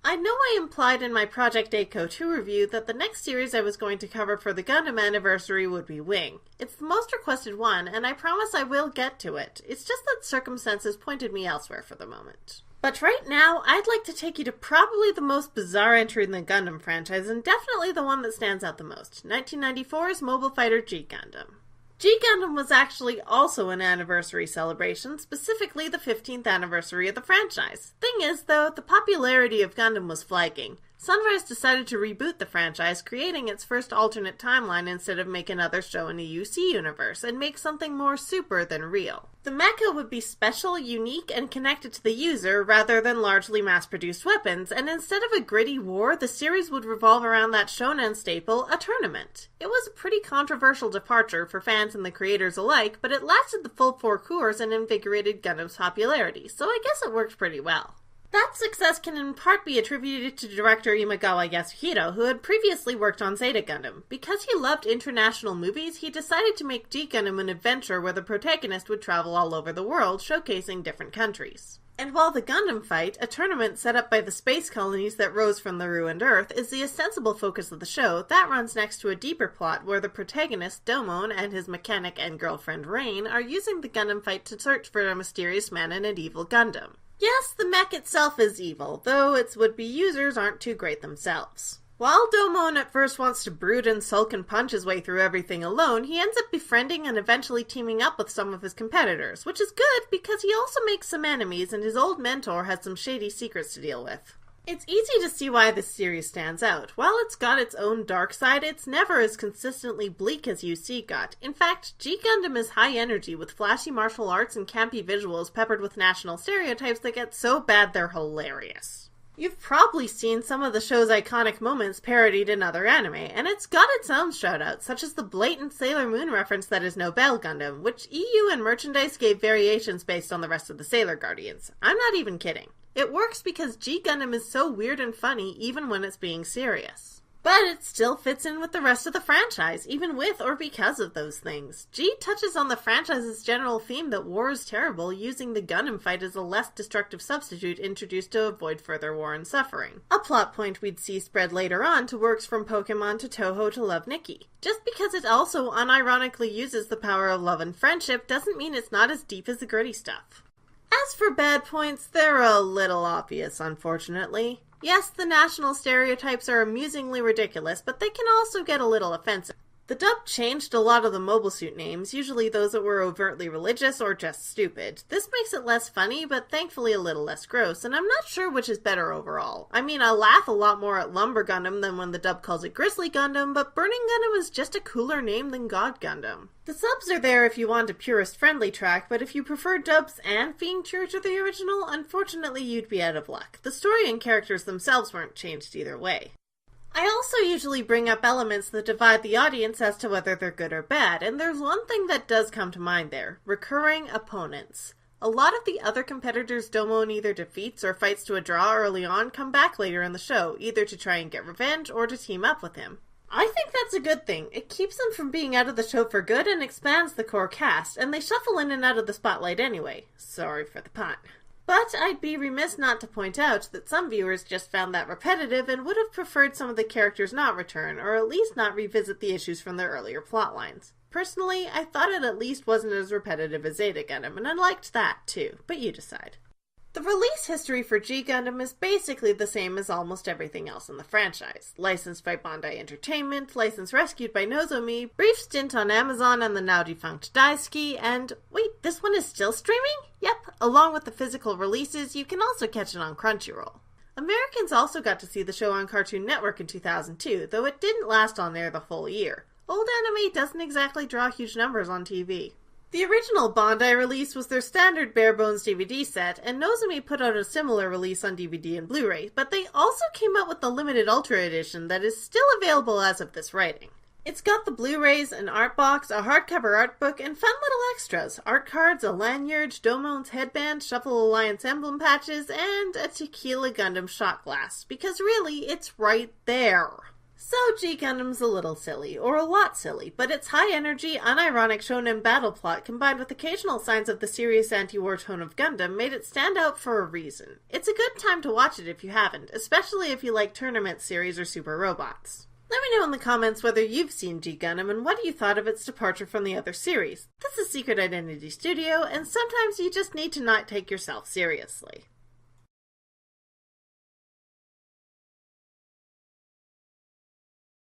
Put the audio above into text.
I know I implied in my Project A-Co 2 review that the next series I was going to cover for the Gundam anniversary would be Wing. It's the most requested one, and I promise I will get to it. It's just that circumstances pointed me elsewhere for the moment. But right now, I'd like to take you to probably the most bizarre entry in the Gundam franchise, and definitely the one that stands out the most, 1994's Mobile Fighter G Gundam. G Gundam was actually also an anniversary celebration, specifically the 15th anniversary of the franchise. Thing is, though, the popularity of Gundam was flagging. Sunrise decided to reboot the franchise, creating its first alternate timeline instead of make another show in the UC universe, and make something more super than real. The mecha would be special, unique, and connected to the user, rather than largely mass-produced weapons, and instead of a gritty war, the series would revolve around that shonen staple, a tournament. It was a pretty controversial departure for fans and the creators alike, but it lasted the full 4 cours and invigorated Gundam's popularity, so I guess it worked pretty well. That success can in part be attributed to director Imagawa Yasuhiro, who had previously worked on Zeta Gundam. Because he loved international movies, he decided to make G Gundam an adventure where the protagonist would travel all over the world, showcasing different countries. And while the Gundam fight, a tournament set up by the space colonies that rose from the ruined Earth, is the ostensible focus of the show, that runs next to a deeper plot where the protagonist, Domon, and his mechanic and girlfriend Rain, are using the Gundam fight to search for a mysterious man in an evil Gundam. Yes, the mech itself is evil, though its would-be users aren't too great themselves. While Domon at first wants to brood and sulk and punch his way through everything alone, he ends up befriending and eventually teaming up with some of his competitors, which is good because he also makes some enemies and his old mentor has some shady secrets to deal with. It's easy to see why this series stands out. While it's got its own dark side, it's never as consistently bleak as UC got. In fact, G Gundam is high energy with flashy martial arts and campy visuals peppered with national stereotypes that get so bad they're hilarious. You've probably seen some of the show's iconic moments parodied in other anime, and it's got its own shoutouts, such as the blatant Sailor Moon reference that is Nobel Gundam, which EU and merchandise gave variations based on the rest of the Sailor Guardians. I'm not even kidding. It works because G Gundam is so weird and funny even when it's being serious. But it still fits in with the rest of the franchise, even with or because of those things. G touches on the franchise's general theme that war is terrible, using the Gundam fight as a less destructive substitute introduced to avoid further war and suffering. A plot point we'd see spread later on to works from Pokemon to Toho to Love Nikki. Just because it also unironically uses the power of love and friendship doesn't mean it's not as deep as the gritty stuff. As for bad points, they're a little obvious, unfortunately. Yes, the national stereotypes are amusingly ridiculous, but they can also get a little offensive. The dub changed a lot of the mobile suit names, usually those that were overtly religious or just stupid. This makes it less funny, but thankfully a little less gross, and I'm not sure which is better overall. I mean, I laugh a lot more at Lumber Gundam than when the dub calls it Grizzly Gundam, but Burning Gundam is just a cooler name than God Gundam. The subs are there if you want a purist-friendly track, but if you prefer dubs and being true to the original, unfortunately you'd be out of luck. The story and characters themselves weren't changed either way. I also usually bring up elements that divide the audience as to whether they're good or bad, and there's one thing that does come to mind there: recurring opponents. A lot of the other competitors Domon either defeats or fights to a draw early on come back later in the show, either to try and get revenge or to team up with him. I think that's a good thing. It keeps them from being out of the show for good and expands the core cast, and they shuffle in and out of the spotlight anyway. Sorry for the pun. But I'd be remiss not to point out that some viewers just found that repetitive and would have preferred some of the characters not return, or at least not revisit the issues from their earlier plotlines. Personally, I thought it at least wasn't as repetitive as Zeta Gundam, and I liked that too, but you decide. The release history for G Gundam is basically the same as almost everything else in the franchise. Licensed by Bandai Entertainment, licensed rescued by Nozomi, brief stint on Amazon and the now defunct Daisuke, and wait, this one is still streaming? Yep, along with the physical releases, you can also catch it on Crunchyroll. Americans also got to see the show on Cartoon Network in 2002, though it didn't last on there the full year. Old anime doesn't exactly draw huge numbers on TV. The original Bandai release was their standard bare-bones DVD set, and Nozomi put out a similar release on DVD and Blu-ray, but they also came out with the limited Ultra Edition that is still available as of this writing. It's got the Blu-rays, an art box, a hardcover art book, and fun little extras: art cards, a lanyard, Domon's headband, Shuffle Alliance emblem patches, and a Tequila Gundam shot glass, because really, it's right there. So G Gundam's a little silly, or a lot silly, but its high-energy, unironic shonen battle plot combined with occasional signs of the serious anti-war tone of Gundam made it stand out for a reason. It's a good time to watch it if you haven't, especially if you like tournament series or super robots. Let me know in the comments whether you've seen G Gundam and what you thought of its departure from the other series. This is Secret Identity Studio, and sometimes you just need to not take yourself seriously.